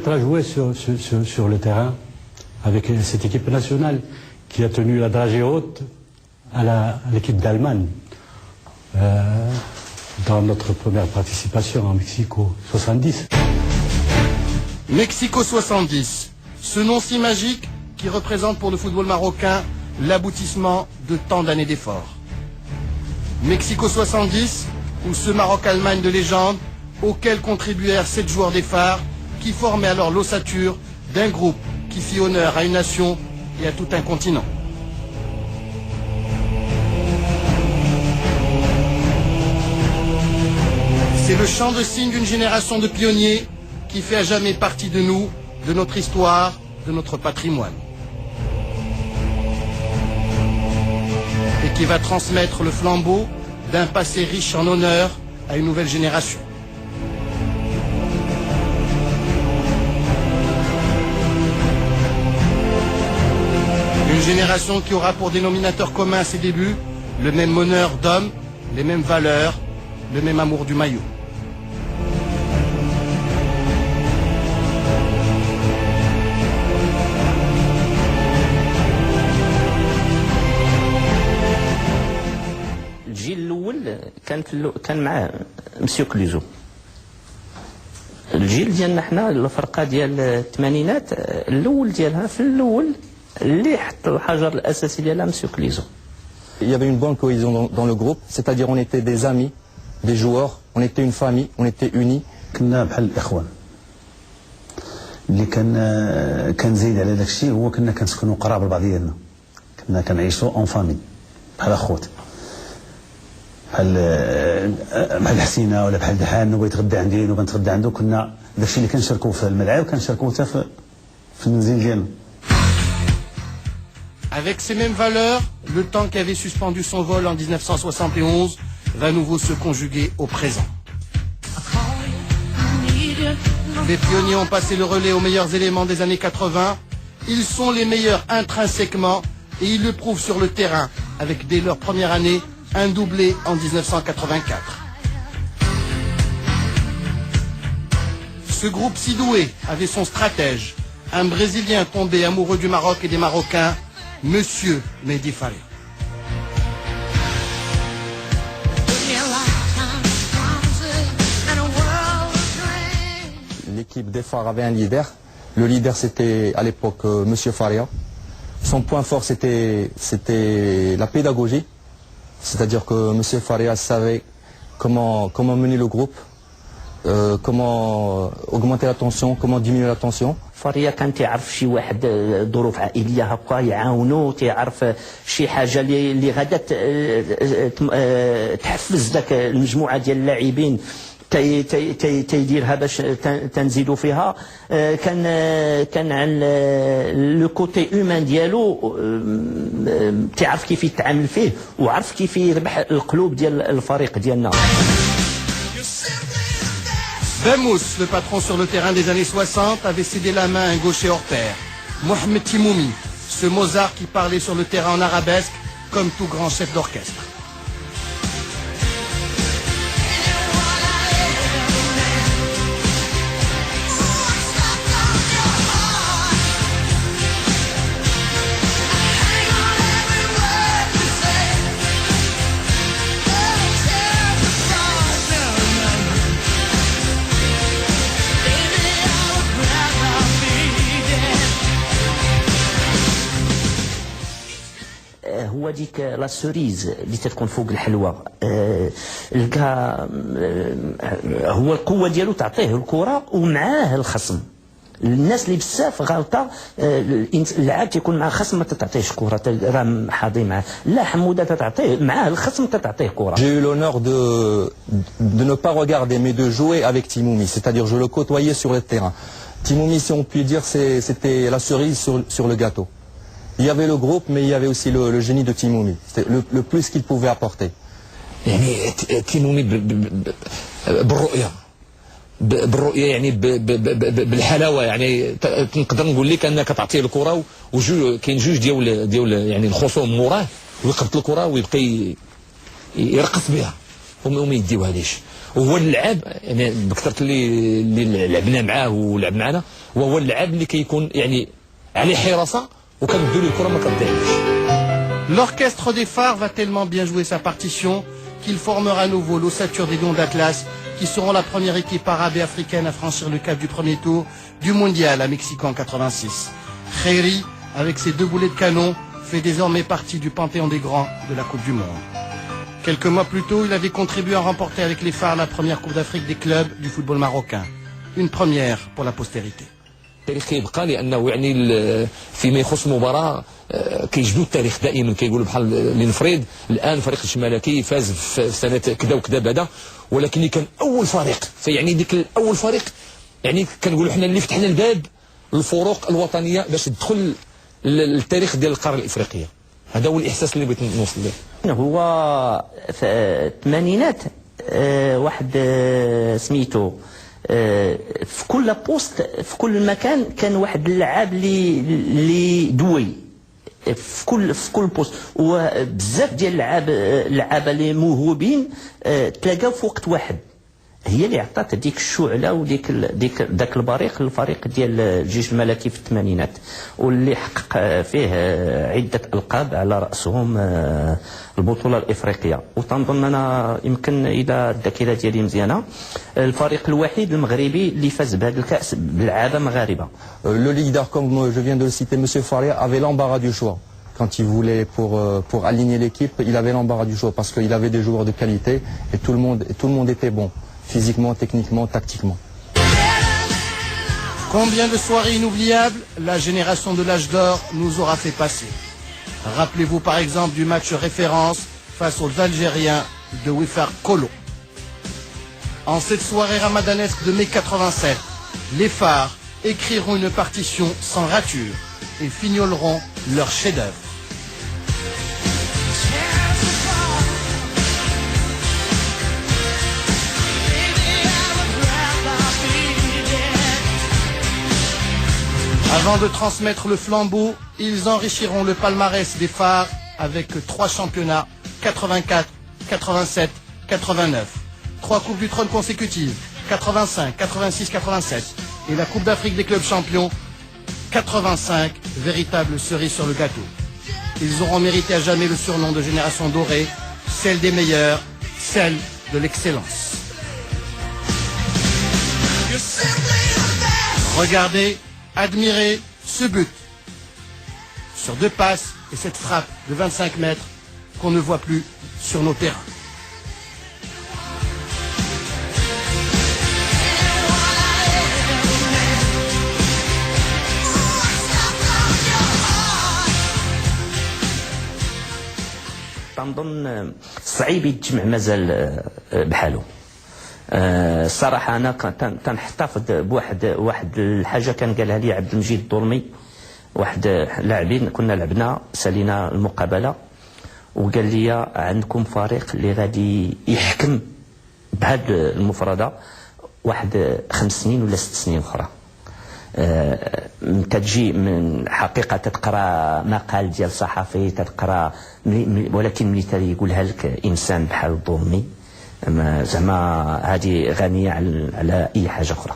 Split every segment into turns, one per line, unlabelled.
tu as joué sur le terrain avec cette équipe nationale qui a tenu la dragée haute à l'équipe d'Allemagne dans notre première participation en Mexico 70.
Mexico 70, ce nom si magique qui représente pour le football marocain l'aboutissement de tant d'années d'efforts. Mexico 70, ou ce Maroc-Allemagne de légende, auquel contribuèrent 7 joueurs des phares qui formaient alors l'ossature d'un groupe qui fit honneur à une nation et à tout un continent. C'est le chant de cygne d'une génération de pionniers qui fait à jamais partie de nous, de notre histoire, de notre patrimoine. Et qui va transmettre le flambeau d'un passé riche en honneur à une nouvelle génération. Une génération qui aura pour dénominateur commun à ses débuts le même honneur d'homme, les mêmes valeurs, le même amour du maillot.
الجيل الاول كان مع مسيو كلوزو. الجيل ديالنا حنا الفرقه ديال الثمانينات الاول ديالها في الاول اللي حط الحجر الاساسي ديالها مسيو كلوزو.
Il y avait une bonne cohésion dans le groupe, c'est-à-dire on était des amis, des joueurs, on était une famille, on était unis.
كنا بحال الاخوان. اللي كان زايد على داك الشيء هو كنا كنسكنوا قراب لبعضياتنا. كنا كنعيشوا اون فامي بحال اخوت. بحال حسينه ولا بحال دحان نبغي يتغدى عندي نبغي نتغدى عنده كنا داكشي اللي كنشاركوه في الملعب كنشاركوه حتى في المنزل ديالنا.
Avec ces mêmes valeurs, le temps qui avait suspendu son vol en 1971 va nouveau se conjuguer au présent. Les pionniers ont passé le relais aux meilleurs éléments des années 80. Ils sont les meilleurs intrinsèquement et ils le prouvent sur le terrain avec dès leur première année un doublé en 1984. Ce groupe si doué avait son stratège, un Brésilien tombé amoureux du Maroc et des Marocains, Monsieur Mehdi Faria.
L'équipe des phares avait un leader. Le leader c'était à l'époque Monsieur Faria. Son point fort c'était la pédagogie. C'est-à-dire que Monsieur Faria savait comment mener le groupe, comment augmenter la tension, comment diminuer la tension.
فاريا كان تعرف شي واحد ظروف عائليه هكا يعاونو تعرف شي حاجه اللي غادا تحفز داك المجموعه ديال اللاعبين تيديرها باش تنزيدوا فيها. كان على لو كوتي هيومان ديالو تعرف كيف يتعامل فيه وعرف كيف يربح القلوب ديال الفريق ديالنا.
Bemous, le patron sur le terrain des années 60, avait cédé la main à un gaucher hors pair. Mohamed Timoumi, ce Mozart qui parlait sur le terrain en arabesque comme tout grand chef d'orchestre.
هو ديك لا سوريز اللي تتكون فوق الحلوى لقى هو القوه ديالو تعطيه الكره ومعاه الخصم. الناس اللي بزاف غلطه اللاعب تيكون مع خصم ما تعطيهش كره راه حاضي معاه. لا حموده تعطيه معاه الخصم تعطيه كره.
J'ai eu l'honneur de ne pas regarder mais de jouer avec Timoumi, c'est-à-dire je le côtoyais sur le terrain. Timoumi, si on peut dire, c'était la cerise sur le gâteau. Il y avait le groupe, mais il y avait aussi le génie de Timoumi. C'était le plus qu'il pouvait apporter.
يعني تيمومي بالرؤيه يعني بالحلاوه يعني نقدر نقول لك انك تعطيه الكره كاين جوج ديال يعني الخصوم موراه ويقبط الكره ويبقى يرقص بها وما يديوهاليش وهو اللعاب يعني بكثره اللي لعبنا معاه ولعب معنا، وهو اللعاب اللي كيكون يعني عليه حراسه وكنبدو له الكره ما كتضيعش.
L'orchestre des phares va tellement bien jouer sa partition qu'il formera à nouveau l'ossature des Lions d'Atlas qui seront la première équipe arabe et africaine à franchir le cap du premier tour du mondial à Mexico en 86. Khayri, avec ses 2 boulets de canon, fait désormais partie du panthéon des grands de la Coupe du Monde. Quelques mois plus tôt, il avait contribué à remporter avec les phares la première Coupe d'Afrique des clubs du football marocain. Une première pour la postérité.
التاريخ كيبقى لانه يعني فيما يخص المباراه كيجبدوا التاريخ دائما، كيقولوا بحال لنفرض الان فريق الشمالكي فاز في سنه كذا وكذا بعدا، ولكن اللي كان اول فريق فيعني ديك الاول فريق يعني كنقولوا حنا اللي فتحنا الباب للفروق الوطنيه باش تدخل التاريخ ديال القاره الافريقيه. هذا هو الاحساس اللي بغيت نوصل له.
هو في الثمانينات واحد سميتو في كل بوست في كل مكان كان واحد اللعاب اللي دوي في كل بوست، وبزاف ديال اللعابه اللي موهوبين تلاقاو في وقت واحد. هي اللي عطات ديك الشعله وديك ذاك البريق للفريق ديال الجيش الملكي في الثمانينات، واللي حقق فيه عده القاب على راسهم البطوله الافريقيه. وتنظن انا يمكن اذا الذاكره ديالي مزيانه الفريق الوحيد المغربي اللي فاز بهذا الكاس بلعابه مغاربه.
Le leader, comme je viens de le citer, Monsieur Faria, avait l'embarras du choix. Quand il voulait pour aligner l'équipe, il avait l'embarras du choix parce qu'il avait des joueurs de qualité et tout le monde était bon, physiquement, techniquement, tactiquement.
Combien de soirées inoubliables la génération de l'âge d'or nous aura fait passer. Rappelez-vous par exemple du match référence face aux Algériens de Wifar Kolo. En cette soirée ramadanesque de mai 87, les phares écriront une partition sans rature et fignoleront leur chef-d'œuvre. Avant de transmettre le flambeau, ils enrichiront le palmarès des phares avec 3 championnats, 84, 87, 89. 3 Coupes du Trône consécutives, 85, 86, 87. Et la Coupe d'Afrique des clubs champions, 85, véritable cerise sur le gâteau. Ils auront mérité à jamais le surnom de génération dorée, celle des meilleurs, celle de l'excellence. Regardez, admirez ce but. Sur 2 passes et cette frappe de 25 mètres qu'on ne voit plus sur nos terrains.
تنظن صعيب يتجمع مازال بحاله. الصراحه انا تنحتفظ بواحد الحاجه كان قالها لي عبد المجيد الظلمي، واحد لاعبين كنا لعبنا سالينا المقابله وقال لي عندكم فريق اللي غادي يحكم بهذه المفرده واحد 5 سنين ولا 6 سنين اخرى. تجي من حقيقه تقرا مقال ديال صحفي تقرا، ولكن ملي يقولها لك انسان بحال الظلمي زعما هذه غنيه على اي حاجه اخرى.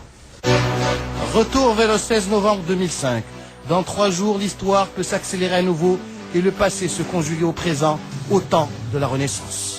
Retour vers le 16 novembre 2005. Dans 3 jours, l'histoire peut s'accélérer à nouveau et le passé se conjuguer au présent, au temps de la Renaissance.